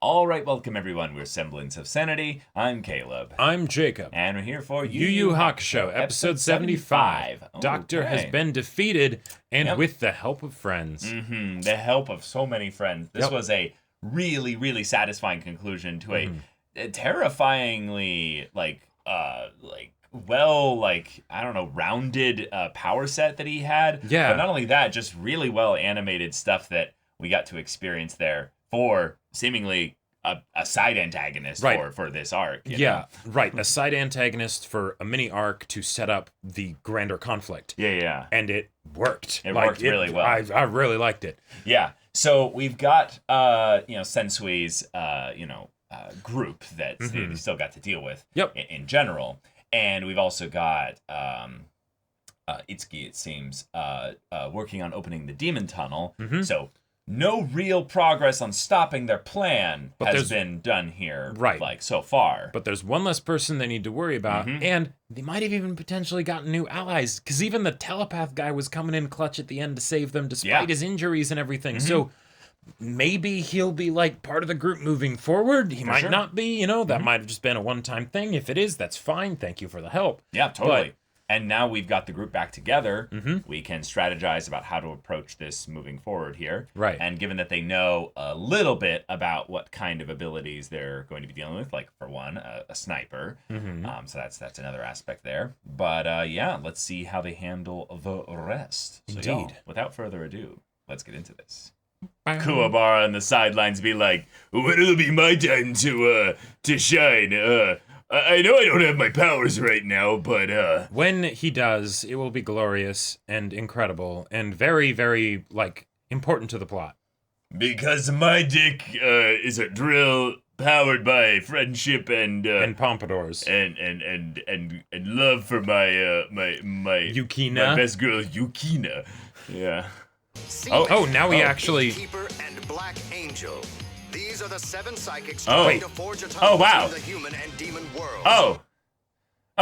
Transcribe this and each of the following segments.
All right, welcome everyone. We're Semblance of Sanity. I'm Caleb. I'm Jacob. And we're here for Yu Yu Hakusho, episode 75. Doctor has been defeated, and with the help of friends. The help of so many friends. This was a really, really satisfying conclusion to a terrifyingly, rounded power set that he had. Yeah. But not only that, just really well animated stuff that we got to experience there for seemingly a side antagonist for this arc. You know? Right. A side antagonist for a mini arc to set up the grander conflict. Yeah. And it worked. It worked really well. I really liked it. Yeah. So we've got Sensui's group that they still got to deal with in general. And we've also got Itsuki, it seems, working on opening the demon tunnel. So no real progress on stopping their plan has been done here, so far. But there's one less person they need to worry about, and they might have even potentially gotten new allies, because even the telepath guy was coming in clutch at the end to save them, despite his injuries and everything. So maybe he'll be like part of the group moving forward. He might not be, that might have just been a one-time thing. If it is, that's fine. Thank you for the help. Yeah, totally. And now we've got the group back together. We can strategize about how to approach this moving forward here. Right. And given that they know a little bit about what kind of abilities they're going to be dealing with, like, for one, a sniper. So that's another aspect there. But, let's see how they handle the rest. So, Indeed. Without further ado, let's get into this. Kuwabara on the sidelines be like, when it'll be my time to shine, I know I don't have my powers right now, but when he does, it will be glorious and incredible and very, very, important to the plot. Because my dick is a drill powered by friendship and pompadours and love for my Yukina. my best girl Yukina. Yeah. Seaman, now we actually Keeper and Black Angel. These are the 7 psychics trying to forge a tunnel between the human and demon worlds.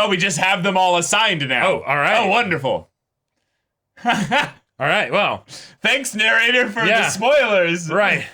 We just have them all assigned now. Oh, all right. Oh, wonderful. All right, well. Thanks, narrator, for the spoilers. Right.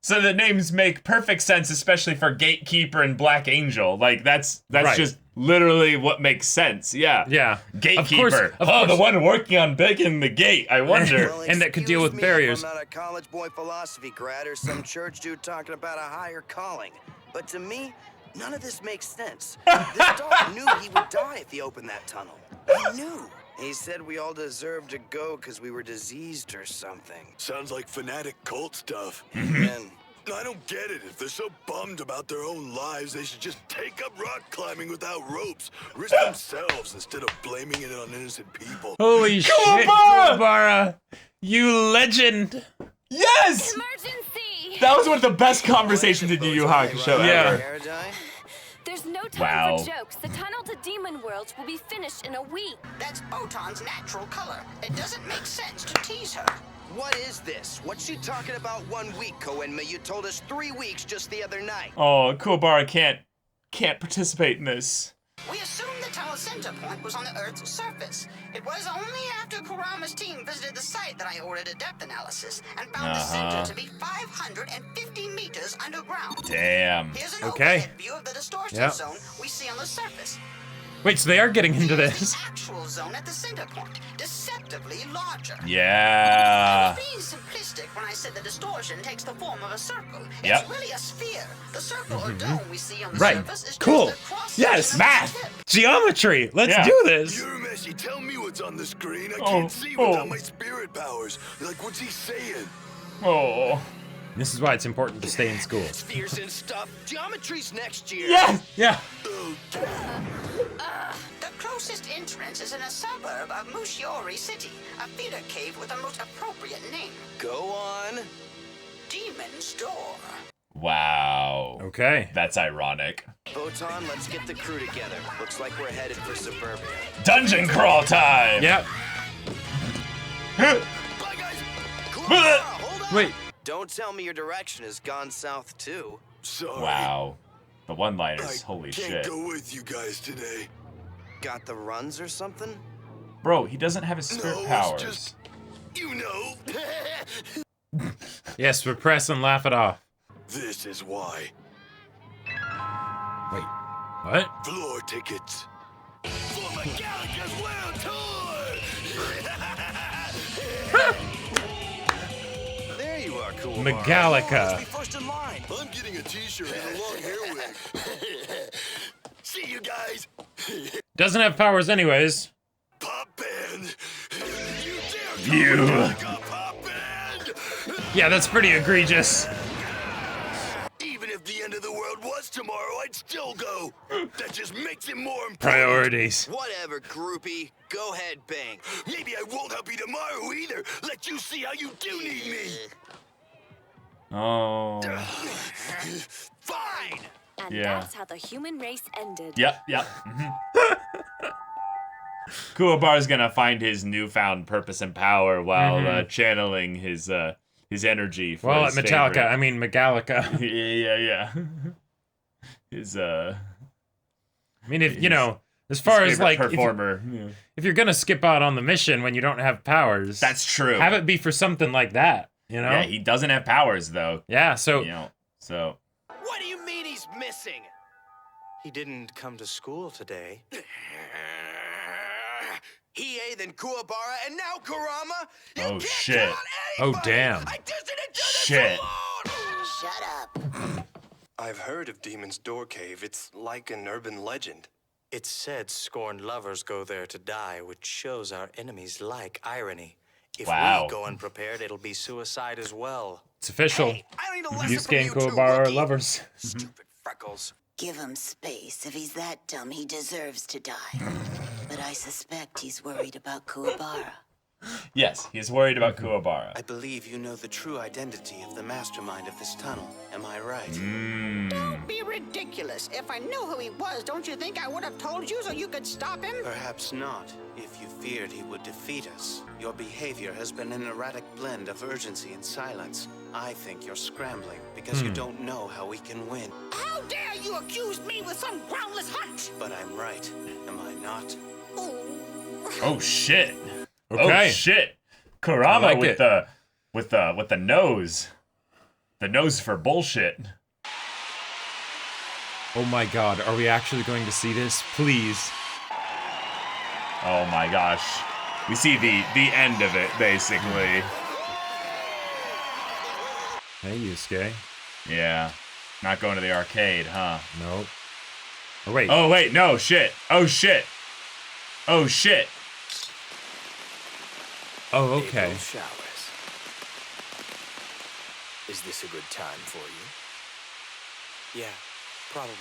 So the names make perfect sense, especially for Gatekeeper and Black Angel. That's just literally what makes sense. Yeah. Yeah. Gatekeeper. Of course. The one working on breaking the gate. I wonder. Well, and that could deal with barriers. I'm not a college boy philosophy grad or some church dude talking about a higher calling. But to me, none of this makes sense. This dog knew he would die if he opened that tunnel. He knew. He said we all deserved to go because we were diseased or something. Sounds like fanatic cult stuff. And I don't get it. If they're so bummed about their own lives, they should just take up rock climbing without ropes. Risk themselves instead of blaming it on innocent people. Holy shit, Kuwabara! You legend! Yes! Emergency! That was one of the best conversations in Yu Yu Hakusho ever. There's no time for jokes. The tunnel to Demon Worlds will be finished in a week. That's Botan's natural color. It doesn't make sense to tease her. what is this? What's she talking about 1 week, Koenma? You told us 3 weeks just the other night. Oh, Kuwabara can't participate in this. We assumed the tunnel center point was on the Earth's surface. It was only after Kurama's team visited the site that I ordered a depth analysis and found the center to be 550 meters underground. Damn. Here's an Okay. overhead view of the distortion zone we see on the surface. Wait, so they are getting into Here's this. the actual zone at the center point, deceptively larger. Yeah. I was being simplistic when I said the distortion takes the form of a circle. Yep. It's really a sphere. The circle or dome we see on the Right. surface is Cool. just a cross Yes, section of math. the tip. Geometry. Let's do this. Urameshi, tell me what's on the screen. I can't see without my spirit powers. Like, what's he saying? Oh. This is why it's important to stay in school. Spheres and stuff. Geometry's next year. Yes. Yeah. The closest entrance is in a suburb of Mushiori City, a feeder cave with the most appropriate name, Go on. Demon's Door. Wow. Okay. That's ironic. Botan, let's get the crew together. Looks like we're headed for suburbia. Dungeon crawl time. Yep. Bye, guys. Kuwabara, hold on. Wait. Don't tell me your direction has gone south, too. Sorry. Wow. The I one-liners. Holy can't shit. go with you guys today. Got the runs or something? Bro, he doesn't have his spirit No, powers. it's just, you know. Yes, repress and laugh it off. This is why. Wait, what? Floor tickets. For Metallica's World Tour! There you are, cool. Metallica. Be first in line. I'm getting a t-shirt and a long hair wig. See you guys. Doesn't have powers anyways. Pop band. You. Metallica pop band. Yeah, that's pretty egregious. Even if the end of the world was tomorrow, I'd still go. That just makes it more important. Priorities. Whatever, groupie. Go ahead, bang. Maybe I won't help you tomorrow either. Let you see how you do need me. Oh. Fine. And Yeah. that's how the human race ended. Yep. Kuwabara's gonna find his newfound purpose and power while channeling his energy. For Well, his at Metallica, favorite. I mean Megalica. yeah. His I mean, if you know, as far as like performer. if you're gonna skip out on the mission when you don't have powers, That's true. have it be for something like that. You know? Yeah, he doesn't have powers though. Yeah. So You know, so What do you mean he's missing? He didn't come to school today. Hiei, then Kuwabara, and now Kurama? You Oh, can't shit. count Oh, anybody! damn. I just didn't do this Shit. alone! Shut up. I've heard of Demon's Door Cave. It's like an urban legend. It's said scorned lovers go there to die, which shows our enemies like irony. If Wow. we go unprepared, it'll be suicide as well. it's official. Hey, I don't need a lesson Yusuke from and you two, Kuwabara are rookie. lovers. Stupid freckles. Give him space. If he's that dumb, he deserves to die. But I suspect he's worried about Kuwabara. yes, he's worried about Kuwabara. I believe you know the true identity of the mastermind of this tunnel. Am I right? Don't be ridiculous. If I knew who he was, don't you think I would have told you so you could stop him? Perhaps not, if you feared he would defeat us. Your behavior has been an erratic blend of urgency and silence. I think you're scrambling because you don't know how we can win. How dare you accuse me with some groundless hunch? But I'm right, am I not? Oh shit. Okay. Oh shit. Kurama I like with it. the nose. The nose for bullshit. Oh my God, are we actually going to see this? Please. Oh my gosh. We see the end of it, basically. Hey, Yusuke. Yeah. Not going to the arcade, huh? Nope. Oh wait. Oh wait, no, shit. Oh shit. Oh shit. Oh, okay. April showers. Is this a good time for you? Yeah, probably.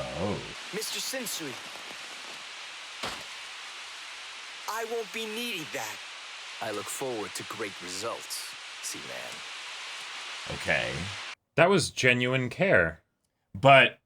Oh. Mr. Sensui, I won't be needing that. I look forward to great results, Seaman. Okay. That was genuine care. But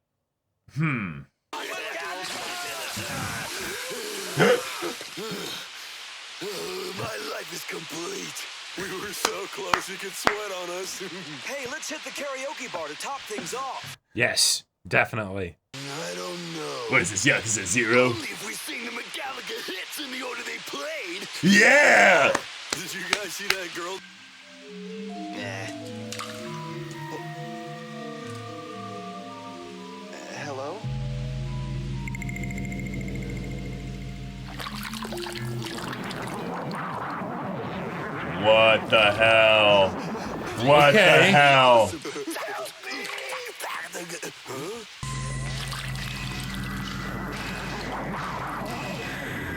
My life is complete. We were so close you could sweat on us. Hey, let's hit the karaoke bar to top things off. Yes, definitely. I don't know. what is this? Yakuza 0? Only if we sing the Metallica hits in the order they played. Yeah! Did you guys see that girl? Hello? What the hell? What the Okay. hell?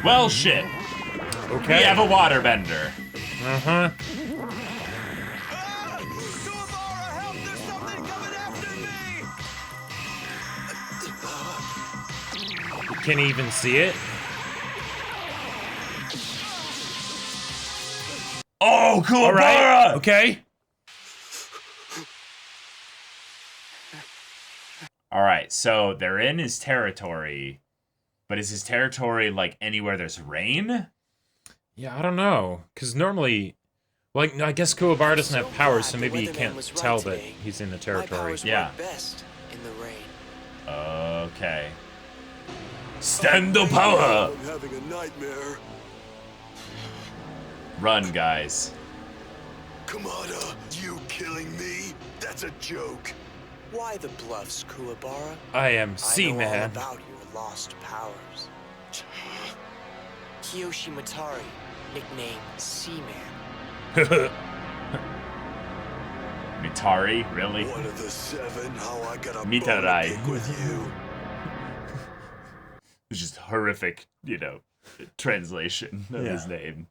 Well, shit. Okay. We have a waterbender. Uh-huh. Kuwabara, help! There's something coming after me! Can he even see it? Oh, Kuwabara! All right. Okay. All right, so they're in his territory, but is his territory like anywhere there's rain? Yeah, I don't know. Because normally, like, I guess Kuwabara doesn't have powers, so glad the maybe he weatherman can't was right tell that today. he's in the My territory. powers Yeah. work best in the rain. Okay. Stand the power! I'm having a nightmare. Run, guys. Kamada, you killing me? That's a joke. Why the bluffs, Kuwabara? I am I know all Seaman. about your lost powers. Kiyoshi Matari, nicknamed Seaman. Mitari, really? One of the 7, how I got a Mitarai. bone to pick with you. It's just horrific, translation of his name.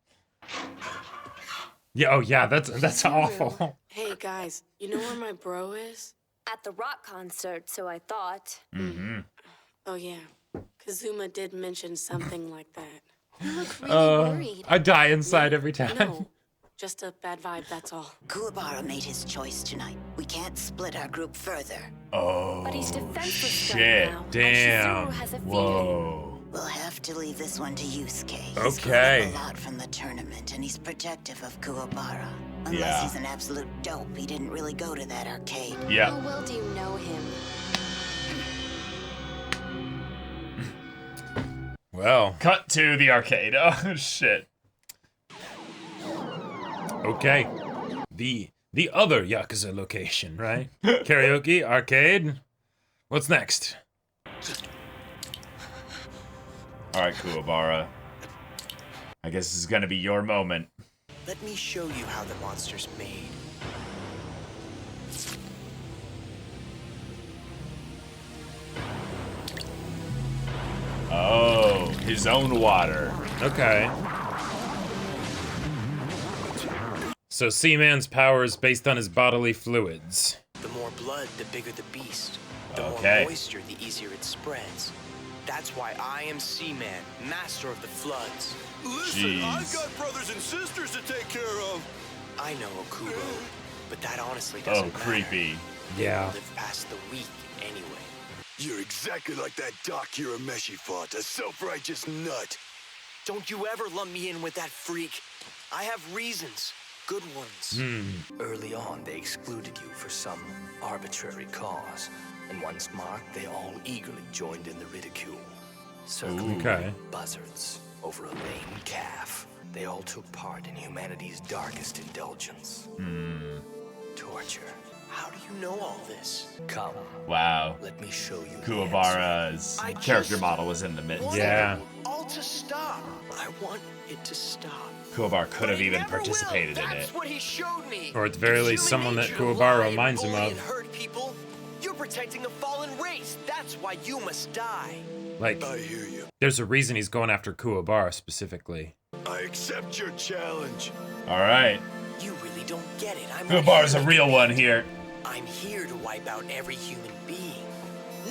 Yeah, oh yeah, that's awful. Hey guys, you know where my bro is? At the rock concert, so I thought. Mm-hmm. Oh yeah, Kazuma did mention something like that. You look really worried. I die inside every time. No, just a bad vibe, that's all. Kuwabara made his choice tonight. We can't split our group further. Oh, But he's defenseless shit. right now. Damn. And Shizuru has a feeling. Whoa. We'll have to leave this one to Yusuke. He's Okay. grown up a lot from the tournament, and he's protective of Kuwabara. Unless Yeah. he's an absolute dope, he didn't really go to that arcade. Yeah. How well do you know him? Well, Cut to the arcade. Oh, shit. okay. The other Yakuza location, right? Karaoke, arcade. What's next? All right, Kuwabara. I guess this is gonna be your moment. Let me show you how the monster's made. Oh, his own water. Okay. So Seaman's power is based on his bodily fluids. The more blood, the bigger the beast. The Okay. more moisture, the easier it spreads. That's why I am Seaman, master of the floods. Listen, I've Jeez. got brothers and sisters to take care of. I know, Okubo, but that honestly Oh, doesn't matter. creepy. Yeah. Live past the week anyway. You're exactly like that Doc Hirameshi fought, a self-righteous nut. Don't you ever lump me in with that freak. I have reasons. Good ones. Early on, they excluded you for some arbitrary cause. And once marked, they all eagerly joined in the ridicule. Circling Okay. like buzzards over a lame calf. They all took part in humanity's darkest indulgence. Torture. How do you know all this? Come, Wow. let me show you. the Kuwabara's I character just model was in the midst. want Yeah. it all to stop. I want it to stop. Kuwabara could have But it even never participated will. in That's it. what he showed me. Or at the very It's least, human someone that nature to Kuwabara lie and reminds him bully of. and hurt people. You're protecting a fallen race. That's why you must die. Like, I hear you. there's a reason he's going after Kuwabara specifically. I accept your challenge. All right. You really don't get it. I'm not Kuwabara's a here to real be one mean. here. I'm here to wipe out every human being.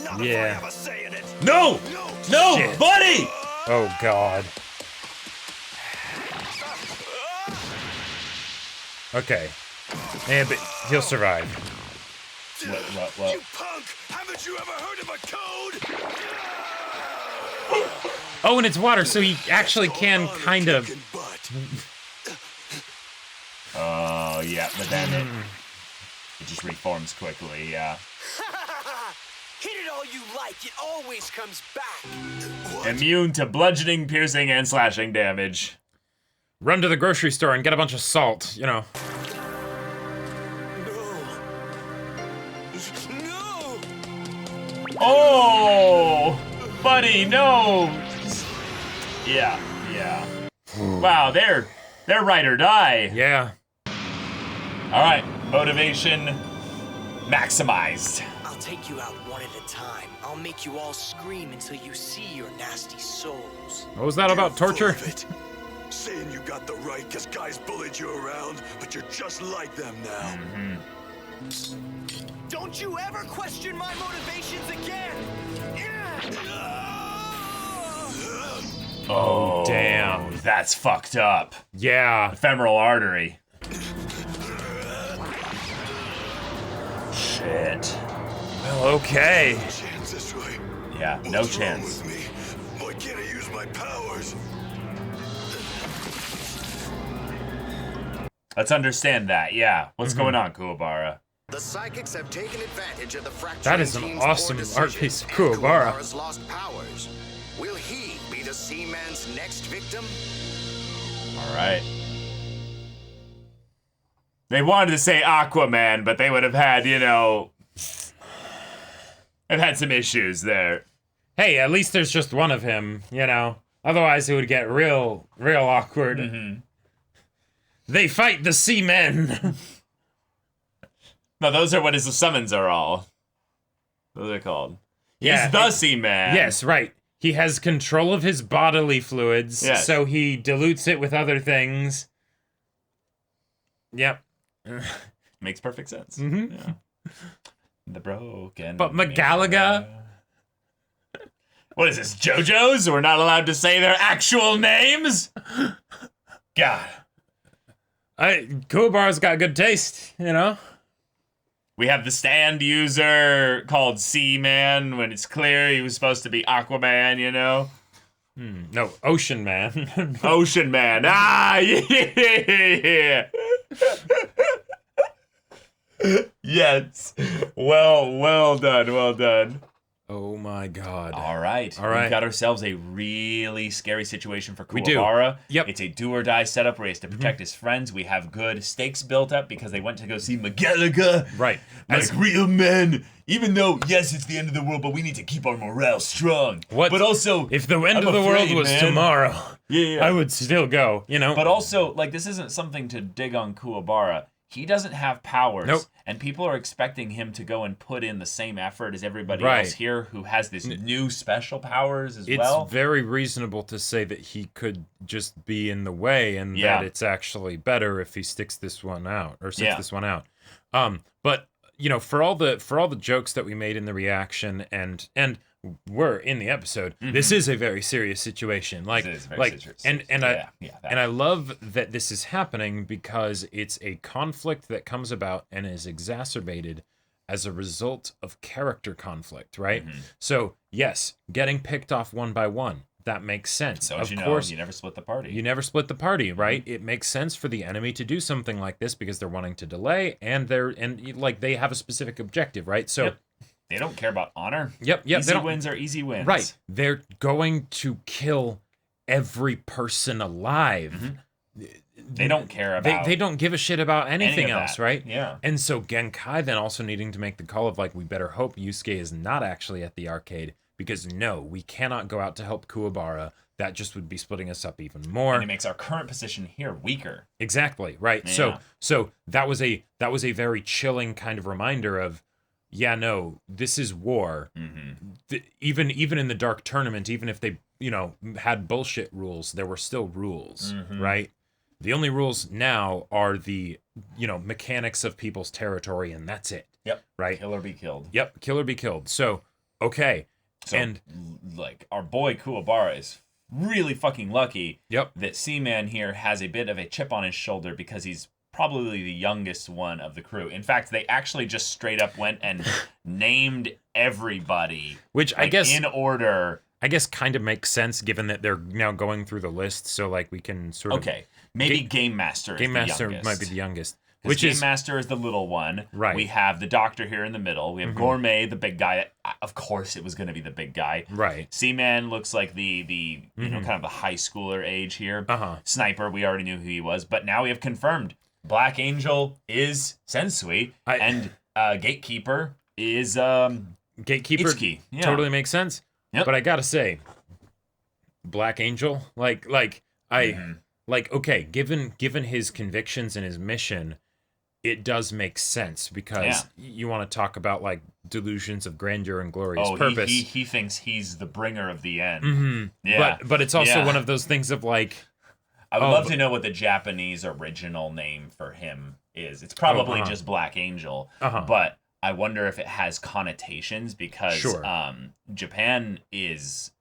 Not if I Yeah. have a say in it. No! No! No, Shit. buddy! Oh God. Okay. Yeah, but he'll survive. What? You punk! Haven't you ever heard of a code? Oh, and it's water, so he actually can kind of. Kicking butt. Oh, yeah, but then it just reforms quickly, yeah. Hit it all you like. It always comes back. Immune to bludgeoning, piercing, and slashing damage. Run to the grocery store and get a bunch of salt, you know. No. Oh! Buddy, no! Yeah. Wow, they're ride or die. Yeah. All right, motivation maximized. I'll take you out one at a time. I'll make you all scream until you see your nasty souls. What was that about torture? Full of it. Saying you got the right because guys bullied you around, but you're just like them now. Don't you ever question my motivations again! Oh, damn. That's fucked up. Yeah. Ephemeral artery. Shit. Well, okay. Chance this way. Yeah, no What's wrong chance. with me? Why can't I use my powers? Let's understand that, yeah. What's going on, Kuwabara? The psychics have taken advantage of the fracturing That is an team's awesome poor art piece of decision, and Kuwabara. Kuwabara's lost powers. Will he be the Seaman's next victim? All right. They wanted to say Aquaman, but they would have had, I've had some issues there. Hey, at least there's just one of him, Otherwise, it would get real awkward. Mm-hmm. They fight the Seaman. No, those are what his summons are all. Those are called. He's the Seaman. Yes, right. He has control of his bodily fluids, so he dilutes it with other things. Yep. Makes perfect sense. Mm-hmm. Yeah. The broken. But McGallagher? What is this, JoJo's? We're not allowed to say their actual names? God. Kuwabara's got good taste, We have the stand user called Seaman when it's clear he was supposed to be Aquaman, No, Ocean Man. Ocean Man. Yeah. Yes. Well done. Oh my God. All right. We've got ourselves a really scary situation for Kuwabara. We do. Yep. It's a do or die setup where he has to protect his friends. We have good stakes built up because they went to go see McGallagher. Right. Like real men. Even though, yes, it's the end of the world, but we need to keep our morale strong. But also, if the end of the world was tomorrow, I would still go, But also, this isn't something to dig on Kuwabara. He doesn't have powers, and people are expecting him to go and put in the same effort as everybody else here who has this new special powers as well. It's very reasonable to say that he could just be in the way, and that it's actually better if he sticks this one out. But for all the jokes that we made in the reaction and were in the episode, this is a very serious situation. And I love that this is happening because it's a conflict that comes about and is exacerbated as a result of character conflict, right? So yes, getting picked off one by one, that makes sense. So of course, you never split the party. You never split the party, right? It makes sense for the enemy to do something like this because they're wanting to delay and they have a specific objective, right? So they don't care about honor. Yep. Easy wins are easy wins. Right. They're going to kill every person alive. They don't care about. They don't give a shit about anything else, right? Yeah. And so Genkai then also needing to make the call of we better hope Yusuke is not actually at the arcade because no, we cannot go out to help Kuwabara. That just would be splitting us up even more. And it makes our current position here weaker. Exactly. Right. Yeah. So that was a very chilling kind of reminder of. Yeah, no, this is war. Even in the Dark Tournament, even if they, had bullshit rules, there were still rules, right? The only rules now are the, mechanics of people's territory, and that's it. Yep. Right? Kill or be killed. Yep, kill or be killed. So, okay. So, our boy Kuwabara is really fucking lucky that Seaman here has a bit of a chip on his shoulder because he's probably the youngest one of the crew. In fact, they actually just straight up went and named everybody, which I guess in order. I guess kind of makes sense given that they're now going through the list, so we can sort of maybe Game Master. Game Master might be the youngest. Which Game Master is the little one. Right. We have the Doctor here in the middle. We have Gourmet, the big guy. Of course, it was going to be the big guy. Right. Seaman looks like the kind of the high schooler age here. Sniper, we already knew who he was, but now we have confirmed. Black Angel is Sensui, and Gatekeeper is Gatekeeper. Itsuki. Yeah. Totally makes sense. Yep. But I gotta say, Black Angel, okay, given his convictions and his mission, it does make sense because you want to talk about delusions of grandeur and glorious purpose. He thinks he's the bringer of the end. Yeah. But it's also one of those things of I would love to know what the Japanese original name for him is. It's probably just Black Angel, but I wonder if it has connotations because Japan is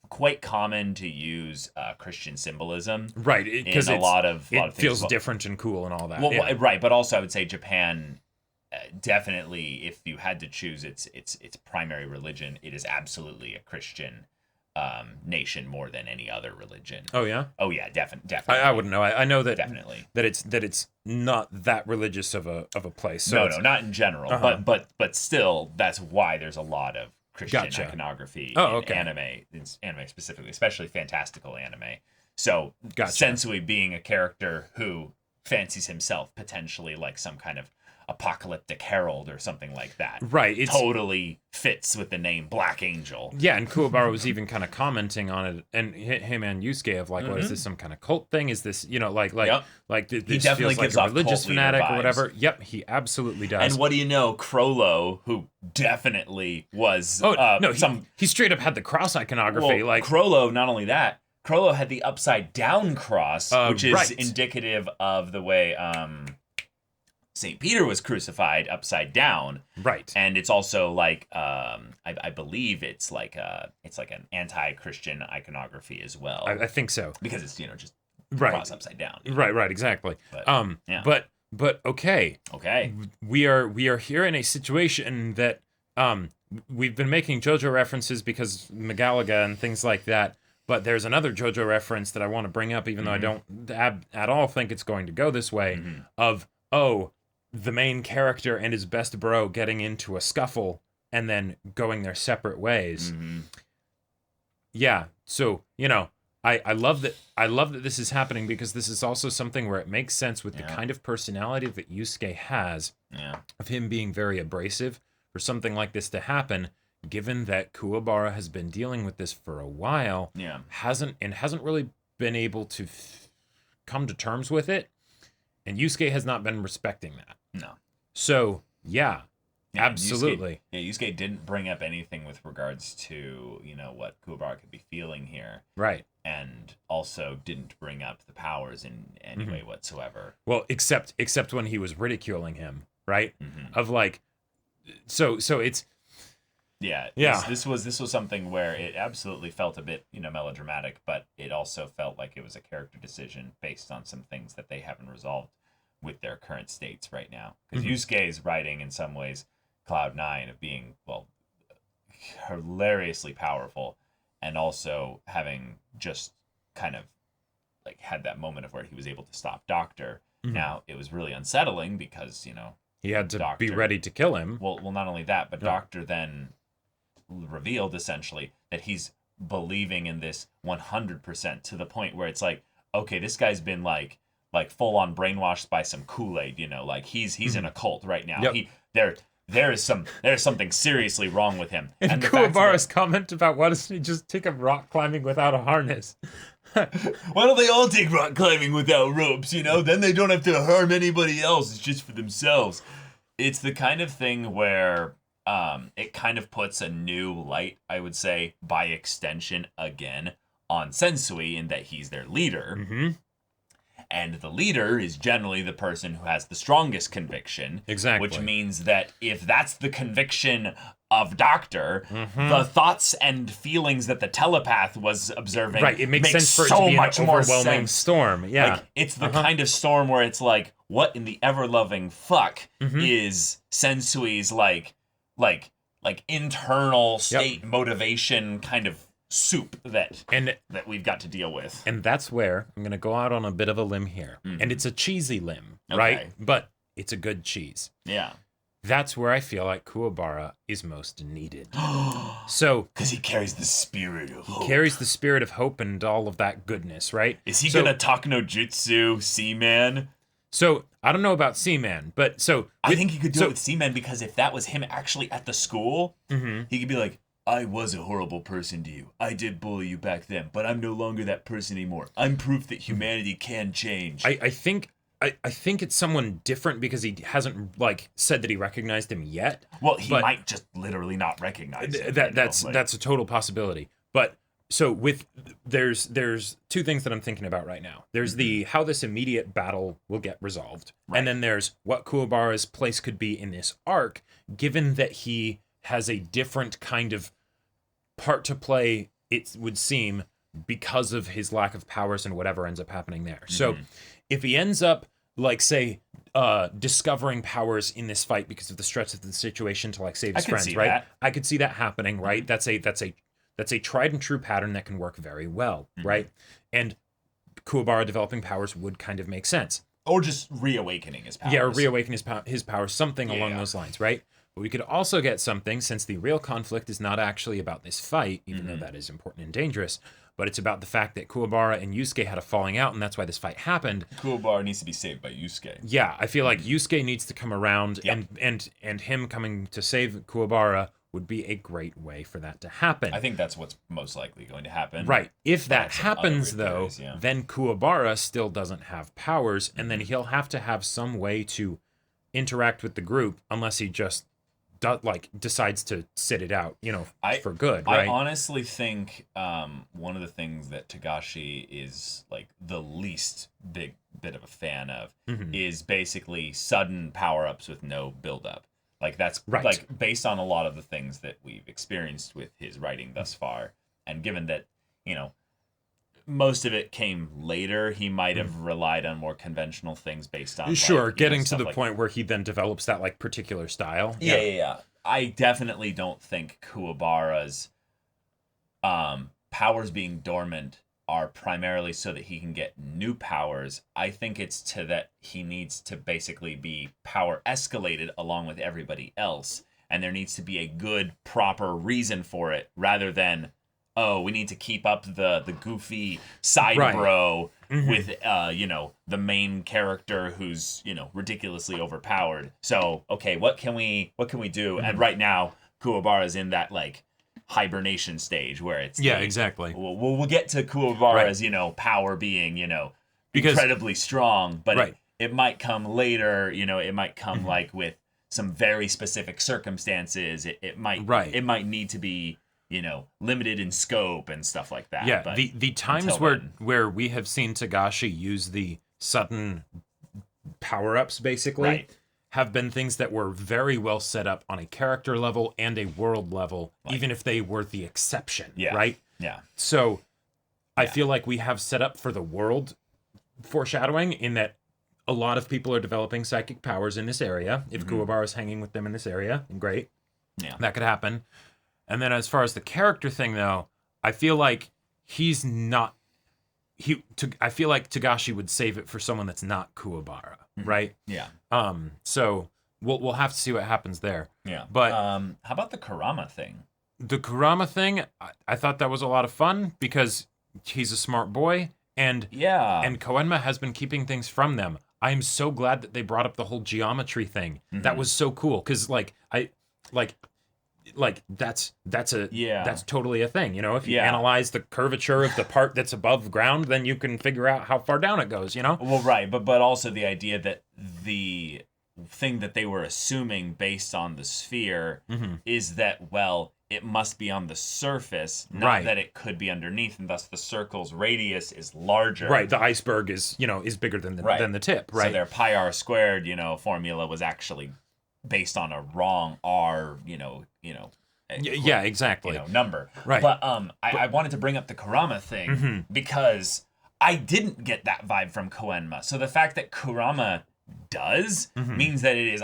quite common to use Christian symbolism, right? Because a lot of it feels things. Different and cool and all that. Well, right, but also I would say Japan. Definitely, if you had to choose its primary religion, it is absolutely a Christian nation more than any other religion. Oh yeah. Oh yeah, definitely. I wouldn't know. I know that definitely that it's not that religious of a place. So no, not in general. But still, that's why there's a lot of Christian iconography in anime specifically, especially fantastical anime. So Sensui being a character who fancies himself potentially like some kind of apocalyptic herald or something like that. Right. It totally fits with the name Black Angel. Yeah, and Kuwabara was even kind of commenting on it, and him and Yusuke of like, well, is this some kind of cult thing? Is this, you know, like this he definitely feels gives like off a religious cult leader fanatic vibes. or whatever. Yep, he absolutely does. And what do you know, Crollo, who definitely was he straight up had the cross iconography. Well, Crollo, not only that, Crollo had the upside down cross, which is indicative of the way St. Peter was crucified upside down. Right. And it's also like I believe it's like an anti-Christian iconography as well. I think so. Because it's, you know, just cross upside down. You know? Right, exactly. But, but okay. We are here in a situation that we've been making JoJo references because Megalaga and things like that. But there's another JoJo reference that I want to bring up, even though I don't at all think it's going to go this way, of, the main character and his best bro getting into a scuffle and then going their separate ways. Yeah, so, you know, I love that this is happening because this is also something where it makes sense with the kind of personality that Yusuke has, of him being very abrasive, for something like this to happen, given that Kuwabara has been dealing with this for a while, hasn't really been able to come to terms with it, and Yusuke has not been respecting that. No. So, absolutely. Yusuke didn't bring up anything with regards to, you know, what Kuwabara could be feeling here. Right. And also didn't bring up the powers in any way whatsoever. Well, except when he was ridiculing him, right? Of like, so it's... This was something where it absolutely felt a bit, you know, melodramatic, but it also felt like it was a character decision based on some things that they haven't resolved with their current states right now. Because Yusuke is writing in some ways Cloud9 of being, well, hilariously powerful, and also having just kind of like had that moment of where he was able to stop Doctor. Now, it was really unsettling because, you know, he had to be ready to kill him. Well, not only that, but Doctor then revealed essentially that he's believing in this 100% to the point where it's like, okay, this guy's been like full on brainwashed by some Kool-Aid, you know, like he's in a cult right now. There is something seriously wrong with him. And Kuwabara's comment about why doesn't he just take up rock climbing without a harness? Why don't they all take rock climbing without ropes, you know? Then they don't have to harm anybody else. It's just for themselves. It's the kind of thing where it kind of puts a new light, I would say, by extension again, on Sensui in that he's their leader. And the leader is generally the person who has the strongest conviction. Exactly. Which means that if that's the conviction of Doctor, the thoughts and feelings that the telepath was observing it makes sense for so it to be much an more overwhelming sense. storm. Yeah. Like, it's the kind of storm where it's like, what in the ever-loving fuck is Sensui's like internal state motivation kind of soup that we've got to deal with. And that's where I'm going to go out on a bit of a limb here. And it's a cheesy limb, right? But it's a good cheese. Yeah. That's where I feel like Kuwabara is most needed. So, because he carries the spirit of hope. He carries the spirit of hope and all of that goodness, right? Is he gonna talk no jutsu Seaman? So I don't know about Seaman, but I think he could do it with Seaman, because if that was him actually at the school, he could be like, I was a horrible person to you. I did bully you back then, but I'm no longer that person anymore. I'm proof that humanity can change. I think it's someone different because he hasn't like said that he recognized him yet. Well, he might just literally not recognize him. That's a total possibility. But so there's two things that I'm thinking about right now. There's the how this immediate battle will get resolved, and then there's what Kuwabara's place could be in this arc, given that he has a different kind of part to play, it would seem, because of his lack of powers and whatever ends up happening there. So if he ends up, like, say, discovering powers in this fight because of the stress of the situation to, like, save his friends, right? I could see that happening, right? That's a tried and true pattern that can work very well, right? And Kuwabara developing powers would kind of make sense. Or just reawakening his powers. Yeah, or reawaken his powers, something along those lines, right? But we could also get something, since the real conflict is not actually about this fight, even though that is important and dangerous, but it's about the fact that Kuwabara and Yusuke had a falling out, and that's why this fight happened. Kuwabara needs to be saved by Yusuke. Yeah, I feel like Yusuke needs to come around, and him coming to save Kuwabara would be a great way for that to happen. I think that's what's most likely going to happen. Right. If that happens, though, then Kuwabara still doesn't have powers, and then he'll have to have some way to interact with the group, unless he just decides to sit it out, for good, right? I honestly think one of the things that Togashi is like the least bit of a fan of is basically sudden power-ups with no build-up. Like that's like based on a lot of the things that we've experienced with his writing thus far, and given that most of it came later, he might have relied on more conventional things based on getting to the point where he then develops that like particular style. Yeah. I definitely don't think Kuwabara's powers being dormant are primarily so that he can get new powers. I think it's that he needs to basically be power escalated along with everybody else, and there needs to be a good, proper reason for it, rather than, oh, we need to keep up the goofy side bro with the main character who's ridiculously overpowered. So okay, what can we do? And right now Kuwabara's in that like hibernation stage where it's exactly. We'll get to Kuwabara's power being incredibly strong, but it might come later. It might come like with some very specific circumstances. It might need to be limited in scope and stuff like that. Yeah, but the times where we have seen Togashi use the sudden power-ups basically have been things that were very well set up on a character level and a world level, even if they were the exception, right? Yeah. So I feel like we have set up for the world foreshadowing in that a lot of people are developing psychic powers in this area. If Kuwabara's hanging with them in this area, great. Yeah. That could happen. And then as far as the character thing, though, I feel like he's not... I feel like Togashi would save it for someone that's not Kuwabara, right? Yeah. So we'll have to see what happens there. Yeah. But how about the Kurama thing? The Kurama thing, I thought that was a lot of fun because he's a smart boy, and Koenma has been keeping things from them. I am so glad that they brought up the whole geometry thing. That was so cool because that's totally a thing. If you analyze the curvature of the part that's above ground, then you can figure out how far down it goes. Well, right, but also the idea that the thing that they were assuming based on the sphere is that it must be on the surface, not that it could be underneath, and thus the circle's radius is larger. Right, the iceberg is bigger than the tip. Right, so their pi r squared formula was actually based on a wrong r exactly number. Right. But I wanted to bring up the Kurama thing because I didn't get that vibe from Koenma. So the fact that Kurama does means that it is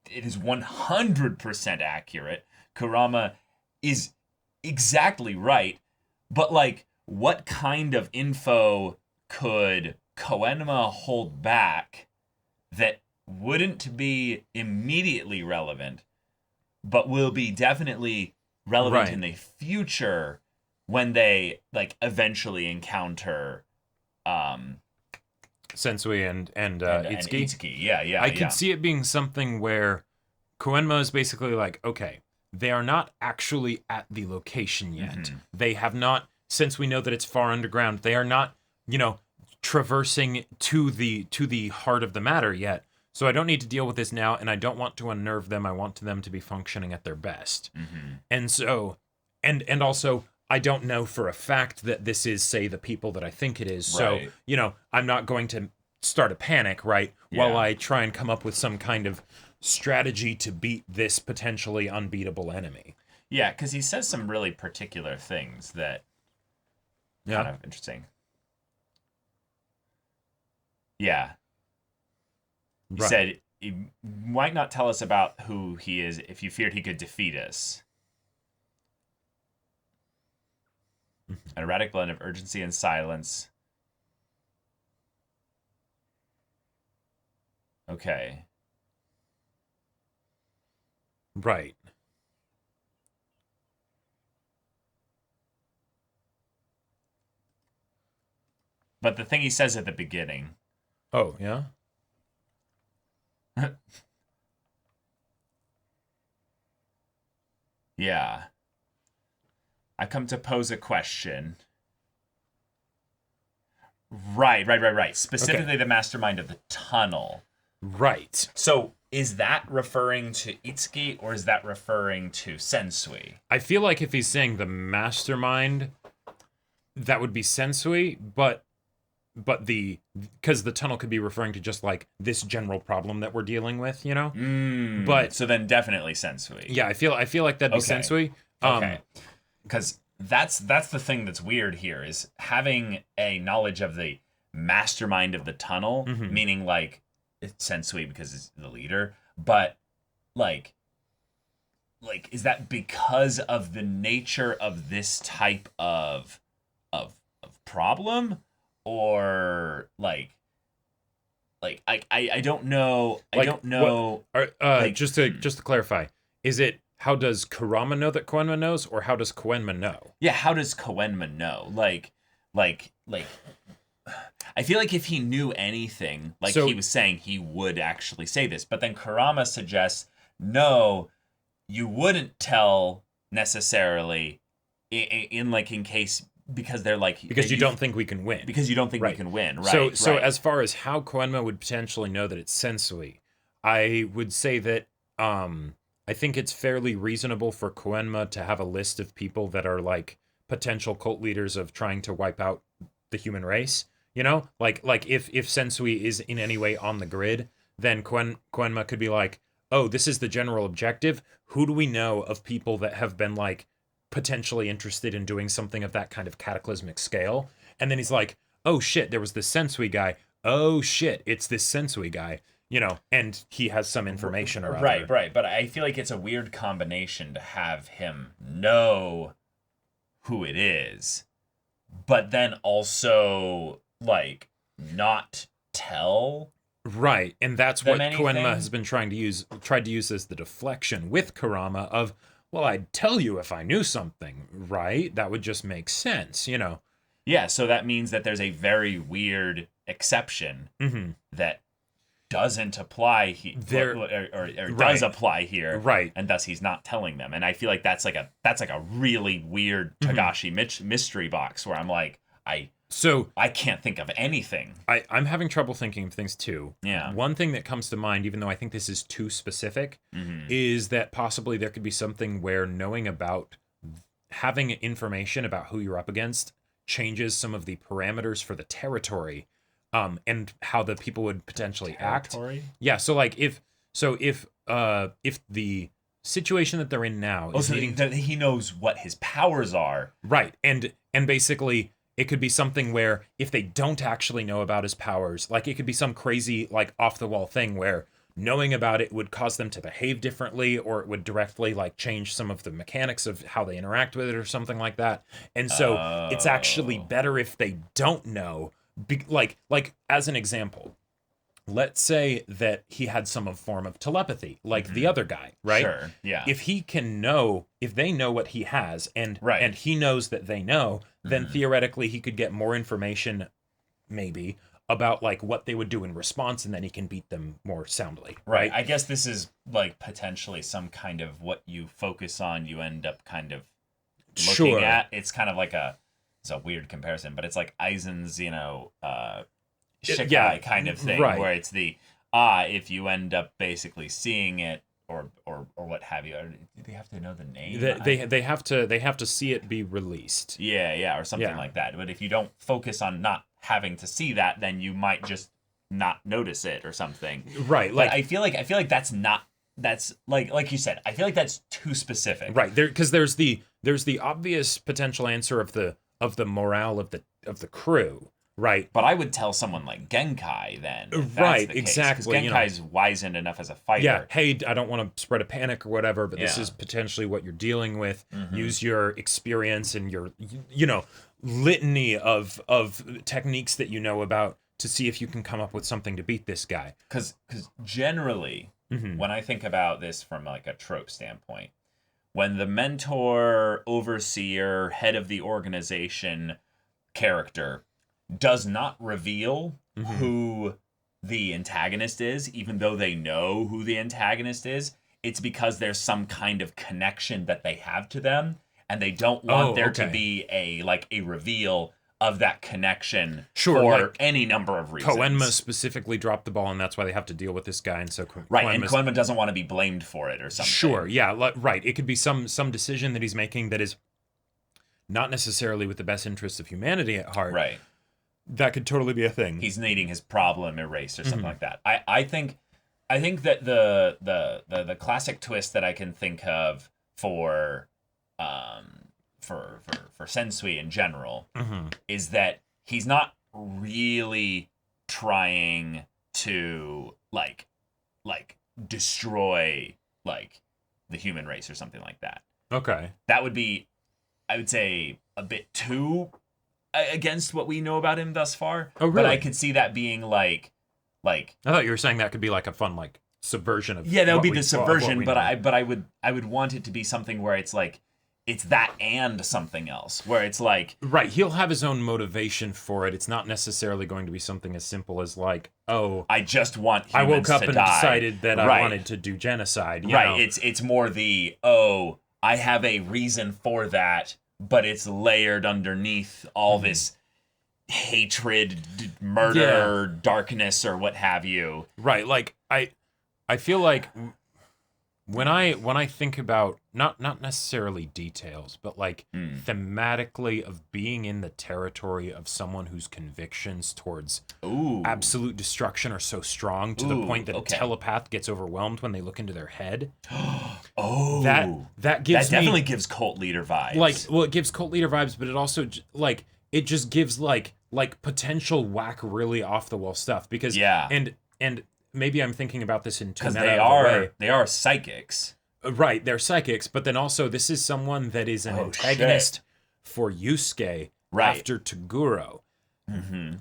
it is 100% accurate. Kurama is exactly right. But what kind of info could Koenma hold back that wouldn't be immediately relevant, but will be definitely relevant in the future when they eventually encounter Sensui and Itsuki. Yeah. I could see it being something where Koenma is basically okay, they are not actually at the location yet. They have not, since we know that it's far underground, they are not, traversing to the heart of the matter yet. So I don't need to deal with this now, and I don't want to unnerve them. I want them to be functioning at their best. And so, and also, I don't know for a fact that this is, say, the people that I think it is. So, I'm not going to start a panic, right? While I try and come up with some kind of strategy to beat this potentially unbeatable enemy. Yeah, because he says some really particular things that kind of interesting. Yeah. He said he might not tell us about who he is if you feared he could defeat us. An erratic blend of urgency and silence. Okay. Right. But the thing he says at the beginning. Oh, yeah? Yeah. I come to pose a question. Right. Specifically the mastermind of the tunnel. Right. So is that referring to Itsuki or is that referring to Sensui? I feel like if he's saying the mastermind, that would be Sensui, but because the tunnel could be referring to just like this general problem that we're dealing with, you know? But so then definitely Sensui. Yeah, I feel like that'd be Sensui. Okay. Because that's the thing that's weird here is having a knowledge of the mastermind of the tunnel, meaning like it's Sensui because it's the leader, but like is that because of the nature of this type of problem, or like I don't know. I don't know. Just to clarify, is it how does Kurama know that Koenma knows, or how does Koenma know? Yeah, how does Koenma know? Like I feel like if he knew anything, like he was saying, he would actually say this. But then Kurama suggests, no, you wouldn't tell necessarily in case, because they're like... Because you don't think we can win. Because you don't think we can win, right. So as far as how Koenma would potentially know that it's Sensui, I would say that I think it's fairly reasonable for Koenma to have a list of people that are like potential cult leaders of trying to wipe out the human race. You know, like if Sensui is in any way on the grid, then Koenma could be like, oh, this is the general objective. Who do we know of people that have been like potentially interested in doing something of that kind of cataclysmic scale? And then he's like, oh shit, there was this Sensui guy. Oh shit, it's this Sensui guy. You know, and he has some information around it. Right. But I feel like it's a weird combination to have him know who it is, but then also like not tell. Right, and that's what Koenma has been tried to use as the deflection with Kurama of, well, I'd tell you if I knew something, right? That would just make sense, you know. Yeah, so that means that there's a very weird exception that doesn't apply or does apply here, right? And thus he's not telling them. And I feel like that's like a really weird Tagashi mystery box where I'm like, I can't think of anything. I'm having trouble thinking of things too. Yeah. One thing that comes to mind, even though I think this is too specific, is that possibly there could be something where knowing about having information about who you're up against changes some of the parameters for the territory. And how the people would potentially act. Yeah, so like if the situation that they're in now is he knows what his powers are. Right. And basically it could be something where if they don't actually know about his powers, like it could be some crazy like off the wall thing where knowing about it would cause them to behave differently, or it would directly like change some of the mechanics of how they interact with it or something like that. And so it's actually better if they don't know. Like as an example, let's say that he had some form of telepathy, like the other guy, right? Sure, yeah. If they know what he has, and he knows that they know, then theoretically he could get more information, maybe, about like what they would do in response, and then he can beat them more soundly, right? I guess this is like potentially some kind of what you focus on, you end up kind of looking at. It's kind of like it's a weird comparison, but it's like Aizen's, Shikai kind of thing, where it's if you end up basically seeing it or what have you, do they have to know the name? They have to see it be released. Yeah, or something like that. But if you don't focus on not having to see that, then you might just not notice it or something. Right. But I feel like that's like you said, I feel like that's too specific. Right. Because there's the obvious potential answer of the morale of the crew, right? But I would tell someone like Genkai then. Right, exactly. Because Genkai's wizened enough as a fighter. Yeah, hey, I don't want to spread a panic or whatever, but this is potentially what you're dealing with. Use your experience and your, litany of techniques that you know about to see if you can come up with something to beat this guy. Because generally, when I think about this from like a trope standpoint, when the mentor, overseer, head of the organization character does not reveal who the antagonist is, even though they know who the antagonist is. It's because there's some kind of connection that they have to them, and they don't want there to be a reveal of that connection for any number of reasons. Koenma specifically dropped the ball, and that's why they have to deal with this guy. And so Koenma doesn't want to be blamed for it or something. Sure, yeah, right. It could be some decision that he's making that is not necessarily with the best interests of humanity at heart. Right. That could totally be a thing. He's needing his problem erased or something like that. I think that the classic twist that I can think of for Sensui in general is that he's not really trying to like destroy like the human race or something like that. Okay. That would be, I would say, a bit too against what we know about him thus far. Oh, really? But I could see that being like I thought you were saying that could be like a fun like subversion of that would be the subversion, but I would want it to be something where it's like it's that and something else, where it's like right, he'll have his own motivation for it. It's not necessarily going to be something as simple as like, oh, I just want humans I woke up to and die. Decided that I wanted to do genocide. You know? It's more the I have a reason for that, but it's layered underneath all this hatred, murder, darkness, or what have you. Right, like I feel like when I think about not necessarily details, but like thematically of being in the territory of someone whose convictions towards absolute destruction are so strong to the point that a telepath gets overwhelmed when they look into their head. That definitely gives cult leader vibes. Like, well, it gives cult leader vibes, but it also like it just gives like potential whack really off the wall stuff because and maybe I'm thinking about this in too meta of a way. They are psychics. Right, they're psychics, but then also this is someone that is an antagonist for Yusuke after Toguro.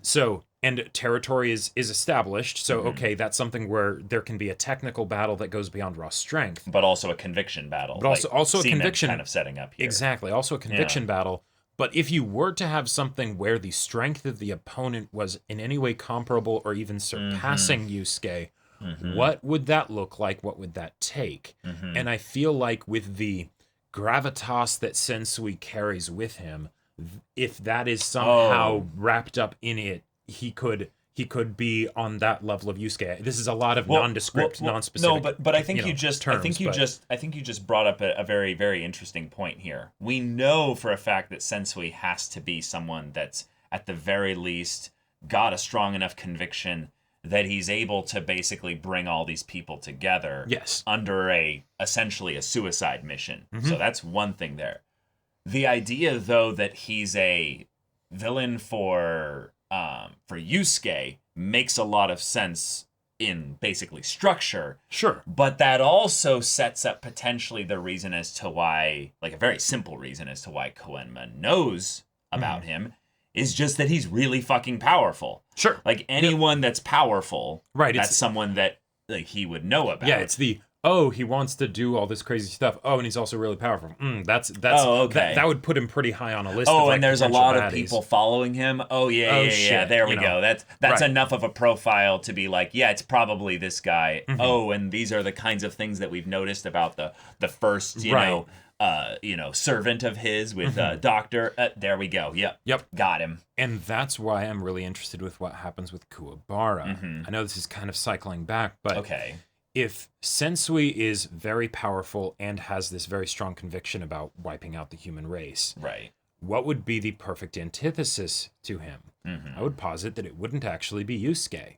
So, and territory is established, so okay, that's something where there can be a technical battle that goes beyond raw strength. But also a conviction battle. But also a conviction kind of setting up here. Exactly, also a conviction battle. But if you were to have something where the strength of the opponent was in any way comparable or even surpassing Yusuke, what would that look like? What would that take? And I feel like with the gravitas that Sensui carries with him, if that is somehow wrapped up in it, he could be on that level of Yusuke. This is a lot of nondescript, non-specific. No, but I think you just I think you just brought up a very, very interesting point here. We know for a fact that Sensui has to be someone that's at the very least got a strong enough conviction that he's able to basically bring all these people together under essentially a suicide mission. So that's one thing there. The idea, though, that he's a villain for Yusuke makes a lot of sense in basically structure. Sure. But that also sets up potentially the reason as to why, like a very simple reason as to why Koenma knows about him is just that he's really fucking powerful. Sure. Like anyone that's powerful, right? That's someone that like he would know about. Yeah, it's the he wants to do all this crazy stuff. Oh, and he's also really powerful. That's okay. That would put him pretty high on a list. Oh, of, like, and there's a lot baddies. of people following him. Oh yeah. There we go. That's enough of a profile to be like, yeah, it's probably this guy. Oh, and these are the kinds of things that we've noticed about the first, you know, servant of his with Doctor. There we go. Yep. Got him. And that's why I'm really interested with what happens with Kuwabara. I know this is kind of cycling back, but if Sensui is very powerful and has this very strong conviction about wiping out the human race, what would be the perfect antithesis to him? I would posit that it wouldn't actually be Yusuke.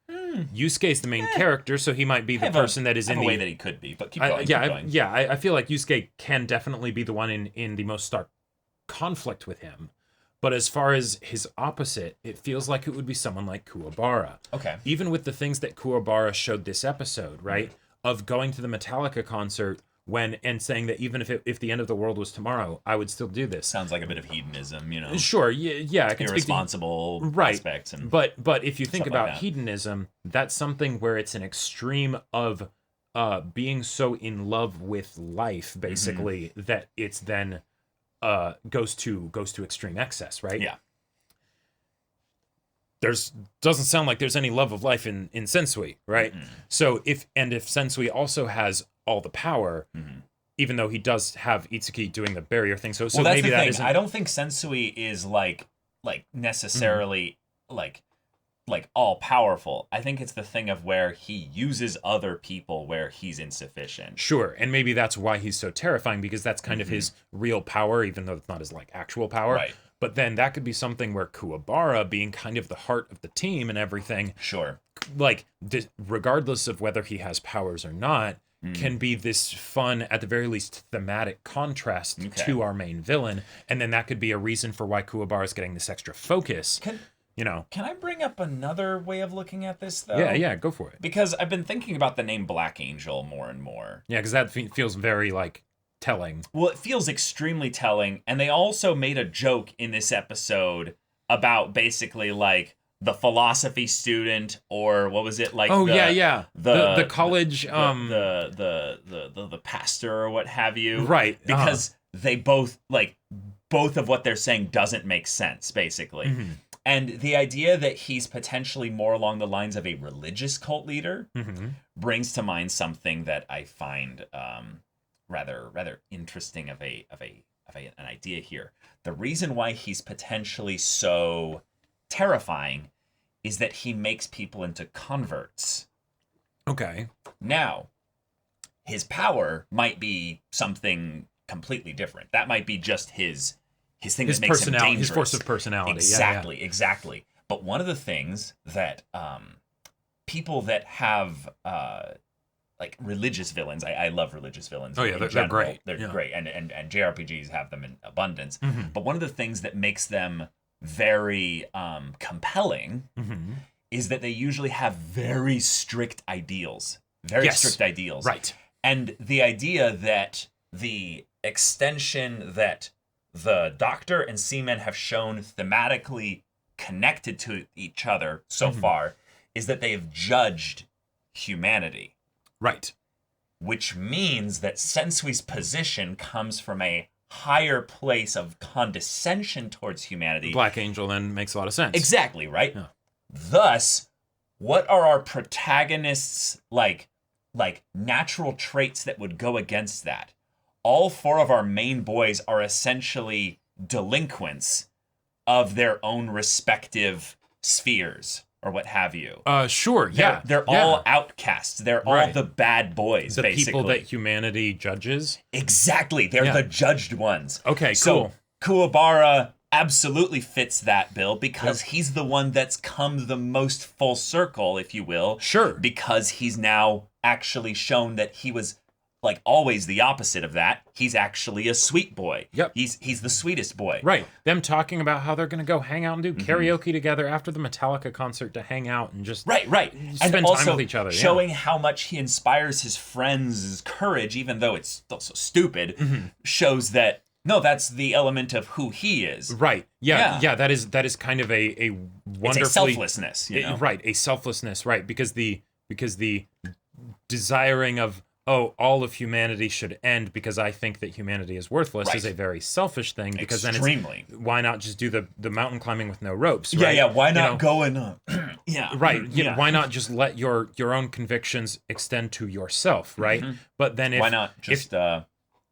Yusuke's the main character, so he might be the person that is in the way that he could be. But keep going. I feel like Yusuke can definitely be the one in the most stark conflict with him. But as far as his opposite, it feels like it would be someone like Kuwabara. Okay. Even with the things that Kuwabara showed this episode, right? Of going to the Metallica concert and saying that even if the end of the world was tomorrow, I would still do this. Sounds like a bit of hedonism, you know. Sure, yeah, I can irresponsible speak to, aspects. And but if you think about hedonism, that's something where it's an extreme of being so in love with life, basically, that it's then goes to extreme excess, right? Yeah. doesn't sound like there's any love of life in Sensui, right? Mm-hmm. So if Sensui also has all the power, even though he does have Itsuki doing the barrier thing, so that's maybe the that thing. isn't. I don't think Sensui is like necessarily like all powerful. I think it's the thing of where he uses other people where he's insufficient. Sure, and maybe that's why he's so terrifying, because that's kind of his real power, even though it's not his like actual power. Right. But then that could be something where Kuwabara, being kind of the heart of the team and everything, sure, like regardless of whether he has powers or not, can be this fun, at the very least, thematic contrast to our main villain, and then that could be a reason for why Kuwabara is getting this extra focus. Can I bring up another way of looking at this, though? Yeah, go for it. Because I've been thinking about the name Black Angel more and more. Yeah, because that feels very, like, telling. Well, it feels extremely telling, and they also made a joke in this episode about basically, like, the philosophy student, or what was it, like? The college, the pastor or what have you, right? Because they both of what they're saying doesn't make sense, basically. And the idea that he's potentially more along the lines of a religious cult leader brings to mind something that I find rather interesting of an idea here. The reason why he's potentially so terrifying is that he makes people into converts. Okay. Now, his power might be something completely different. That might be just his thing that makes him dangerous. His force of personality. Exactly. But one of the things that people that have like religious villains, I love religious villains. Oh yeah, they're great. They're great, and JRPGs have them in abundance. But one of the things that makes them very compelling is that they usually have very strict ideals. Right. And the idea that the extension that the Doctor and Seaman have shown thematically connected to each other so far is that they have judged humanity. Right. Which means that Sensui's position comes from a higher place of condescension towards humanity. Black Angel then makes a lot of sense. Exactly, right? Yeah. Thus, what are our protagonists' like natural traits that would go against that? All four of our main boys are essentially delinquents of their own respective spheres or what have you. Sure, yeah. They're all outcasts. They're all the bad boys, the basically. People that humanity judges? Exactly. They're the judged ones. Okay, so cool. Kuwabara absolutely fits that bill because he's the one that's come the most full circle, if you will. Sure. Because he's now actually shown that he was like always the opposite of that. He's actually a sweet boy. Yep. He's the sweetest boy. Right. Them talking about how they're going to go hang out and do karaoke together after the Metallica concert to hang out and just right. spend and also time with each other. Showing how much he inspires his friends' courage, even though it's also stupid, shows that no, that's the element of who he is. Right. Yeah. That is kind of a wonderfully it's a selflessness. You know? Right. A selflessness. Right. Because the desiring of all of humanity should end because I think that humanity is worthless is a very selfish thing. Because then it's why not just do the mountain climbing with no ropes? Right? Yeah. Why not go and right. Why not just let your own convictions extend to yourself? Right. But then why not just let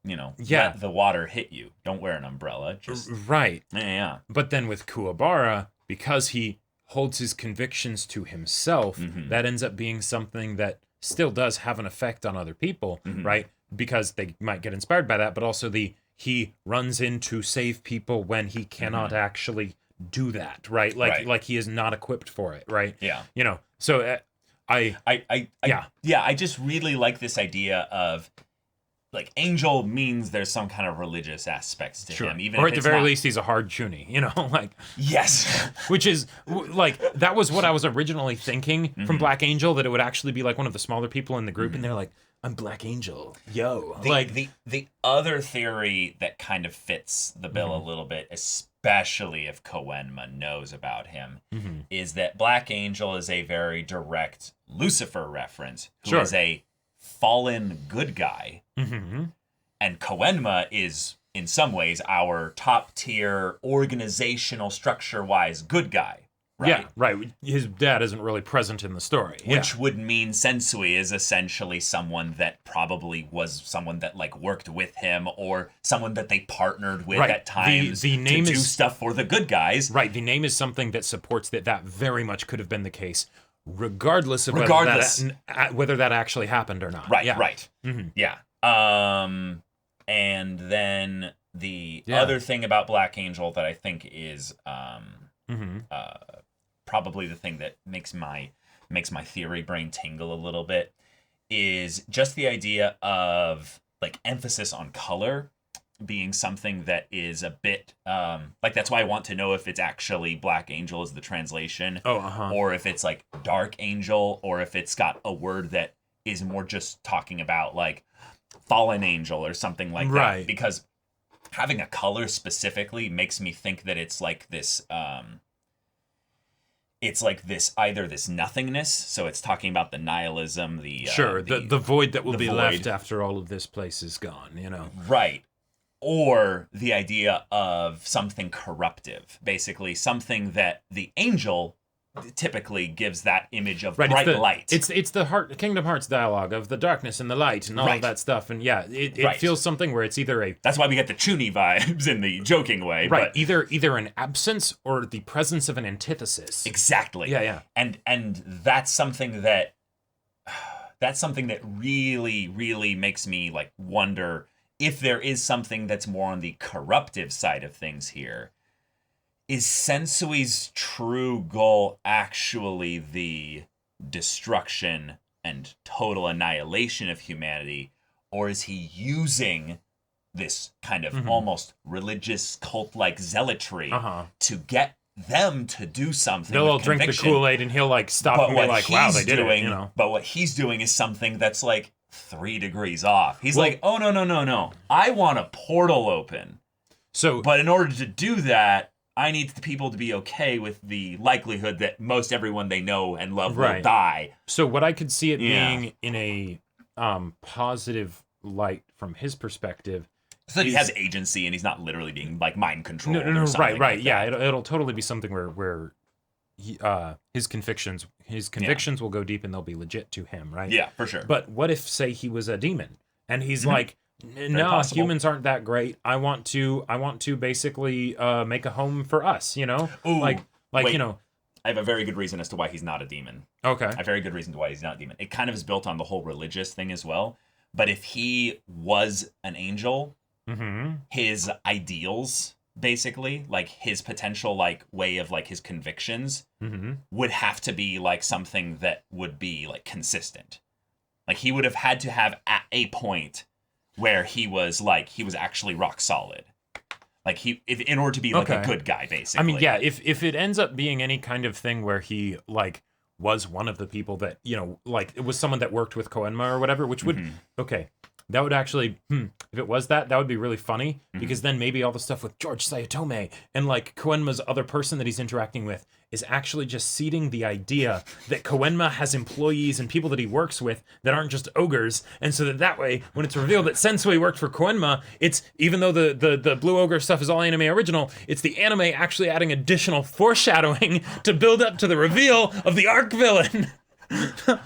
the water hit you? Don't wear an umbrella. Just right. Yeah. But then with Kuwabara, because he holds his convictions to himself, that ends up being something that still does have an effect on other people, right? Because they might get inspired by that, but also he runs in to save people when he cannot actually do that, right? Like he is not equipped for it, right? Yeah. So I just really like this idea of like angel means there's some kind of religious aspects to him, even or if at the very least he's a hard chuny, like yes, which is like that was what I was originally thinking from Black Angel, that it would actually be like one of the smaller people in the group, and they're like, I'm Black Angel, yo. The other theory that kind of fits the bill a little bit, especially if Koenma knows about him, is that Black Angel is a very direct Lucifer reference, who is a fallen good guy, and Koenma is in some ways our top tier organizational structure wise good guy, right? Yeah, right. His dad isn't really present in the story. Which would mean Sensui is essentially someone that probably was someone that like worked with him or someone that they partnered with at times the name to do stuff for the good guys. Right. The name is something that supports that very much could have been the case, regardless of whether that actually happened or not. Right. Yeah. Right. Mm-hmm. Yeah. And then the other thing about Black Angel that I think is probably the thing that makes my theory brain tingle a little bit is just the idea of like emphasis on color being something that is a bit like that's why I want to know if it's actually Black Angel is the translation or if it's like Dark Angel or if it's got a word that is more just talking about like fallen angel or something like that, because having a color specifically makes me think that it's like this either this nothingness, so it's talking about the nihilism, the void that will be left after all of this place is gone, you know. Right. Or the idea of something corruptive, basically something that the angel typically gives that image of bright light. It's the Kingdom Hearts dialogue of the darkness and the light and all of that stuff, and it feels something where it's either that's why we get the Chuny vibes in the joking way, right? But either an absence or the presence of an antithesis. Exactly. Yeah. And that's something that really, really makes me like wonder if there is something that's more on the corruptive side of things here. Is Sensui's true goal actually the destruction and total annihilation of humanity, or is he using this kind of almost religious cult-like zealotry to get them to do something? They'll all drink the Kool-Aid and he'll like stop and be like, wow, they did it, you know. But what he's doing is something that's like 3 degrees off. He's like, oh, no. I want a portal open. But in order to do that, I need the people to be okay with the likelihood that most everyone they know and love will die. So what I could see it being in a positive light from his perspective. So he has agency and he's not literally being like mind controlled. No, right. Like yeah, it'll totally be something where he, his convictions will go deep and they'll be legit to him, right? Yeah, for sure. But what if, say, he was a demon and he's like, no, humans aren't that great. I want to basically make a home for us, you know? Ooh, like wait. You know. I have a very good reason as to why he's not a demon. Okay. I have a very good reason to why he's not a demon. It kind of is built on the whole religious thing as well. But if he was an angel, his ideals, basically, like his potential like way of like his convictions would have to be like something that would be like consistent. Like he would have had to have at a point where he was actually rock solid. Like in order to be like a good guy, basically. I mean, yeah, if it ends up being any kind of thing where he like was one of the people that, you know, like it was someone that worked with Koenma or whatever, which would that would actually if it was that would be really funny, because then maybe all the stuff with George Sayotome and like Koenma's other person that he's interacting with is actually just seeding the idea that Koenma has employees and people that he works with that aren't just ogres, and so that way, when it's revealed that Sensui worked for Koenma, it's, even though the Blue Ogre stuff is all anime original, it's the anime actually adding additional foreshadowing to build up to the reveal of the arc villain. And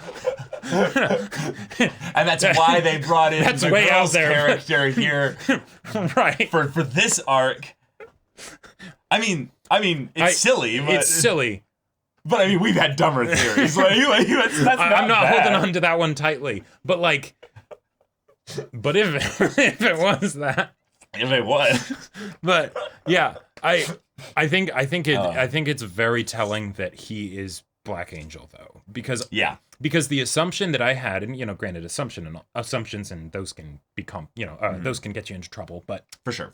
that's why they brought in the way girl's out there, character here, right? For this arc. I mean, it's silly. But it's silly. But I mean, we've had dumber theories. That's not I'm not bad. holding on to that one tightly. But like, if it was that, if it was, but yeah, I think it's very telling that he is Black Angel, though, because the assumption that I had, and, you know, granted, assumptions and those can become, you know, those can get you into trouble, but for sure,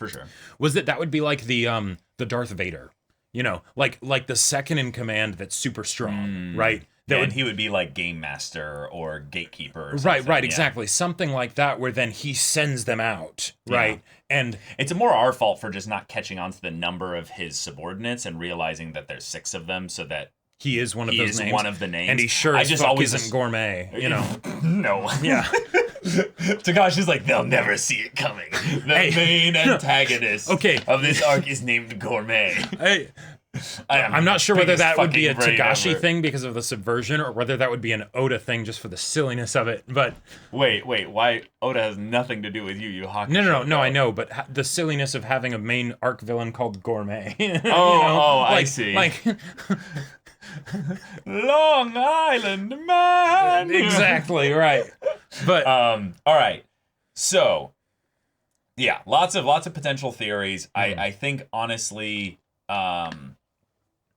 was that would be like the Darth Vader, you know, like the second in command that's super strong, right? And he would be like Game Master or Gatekeeper or something. Right, exactly. Something like that, where then he sends them out, right? And it's more our fault for just not catching on to the number of his subordinates and realizing that there's 6 of them, so that he is one of those names. He is one of the names. And he sure as fuck isn't gourmet, you know. No. Yeah. Takashi's like, they'll never see it coming. The main antagonist of this arc is named Gourmet. I'm not sure whether that would be a Togashi thing because of the subversion, or whether that would be an Oda thing just for the silliness of it. But wait, why Oda has nothing to do with Yu Yu Hakusho? No, I know, but the silliness of having a main arc villain called Gourmet. I see. Like Long Island Man. Exactly right. But all right, so yeah, lots of potential theories. I think honestly,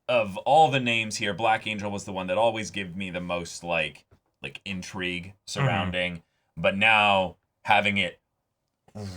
of all the names here, Black Angel was the one that always gave me the most like intrigue surrounding. But now having it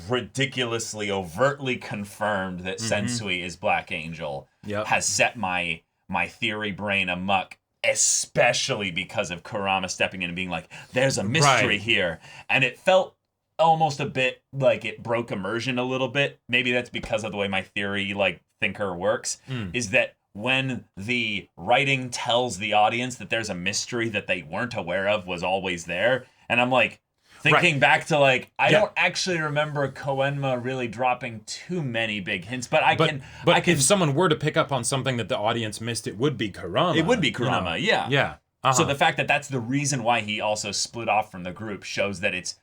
ridiculously overtly confirmed that Sensui is Black Angel has set my theory brain amuck, especially because of Kurama stepping in and being like, there's a mystery here. And it felt almost a bit like it broke immersion a little bit. Maybe that's because of the way my theory thinker works, is that when the writing tells the audience that there's a mystery that they weren't aware of was always there. And I'm like, thinking back to I don't actually remember Koenma really dropping too many big hints, but I can. If someone were to pick up on something that the audience missed, it would be Kurama. It would be Kurama, yeah. Yeah. So the fact that that's the reason why he also split off from the group shows that it's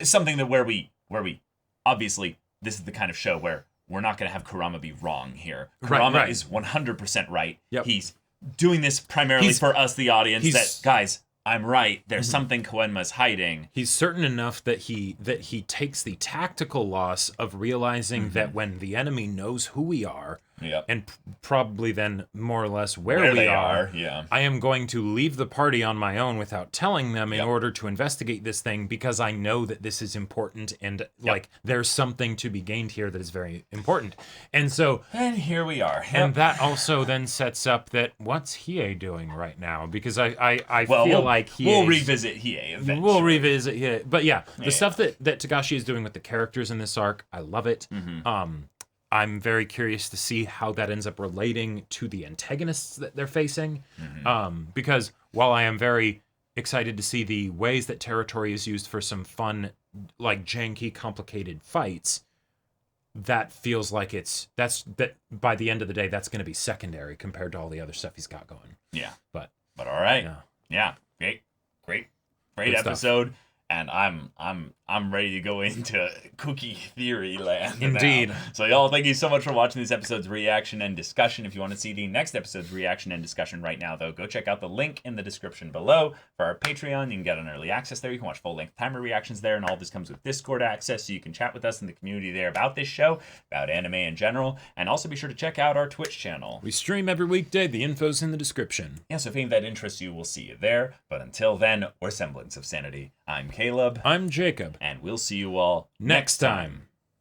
something that where we obviously this is the kind of show where we're not going to have Kurama be wrong here. Kurama is 100% right. Yep. He's doing this primarily for us, the audience, that, guys, I'm right. There's something Koenma's hiding. He's certain enough that he takes the tactical loss of realizing that when the enemy knows who we are, and probably then more or less where we are, I am going to leave the party on my own without telling them in order to investigate this thing, because I know that this is important and there's something to be gained here that is very important. And here we are. And that also then sets up that what's Hiei doing right now? Because I feel like we'll revisit Hiei eventually. We'll revisit Hiei. But the stuff that Togashi is doing with the characters in this arc, I love it. I'm very curious to see how that ends up relating to the antagonists that they're facing. Because while I am very excited to see the ways that territory is used for some fun, janky, complicated fights, that feels like that by the end of the day, that's going to be secondary compared to all the other stuff he's got going. Yeah. But all right. Yeah. Great episode. Stuff. And I'm ready to go into cookie theory land. Indeed. Now. So y'all, thank you so much for watching this episode's reaction and discussion. If you want to see the next episode's reaction and discussion right now, though, go check out the link in the description below for our Patreon. You can get an early access there. You can watch full-length timer reactions there, and all this comes with Discord access, so you can chat with us in the community there about this show, about anime in general, and also be sure to check out our Twitch channel. We stream every weekday. The info's in the description. Yeah, so if any of that interests you, we'll see you there. But until then, we're Semblance of Sanity. I'm Caleb. I'm Jacob. And we'll see you all next time.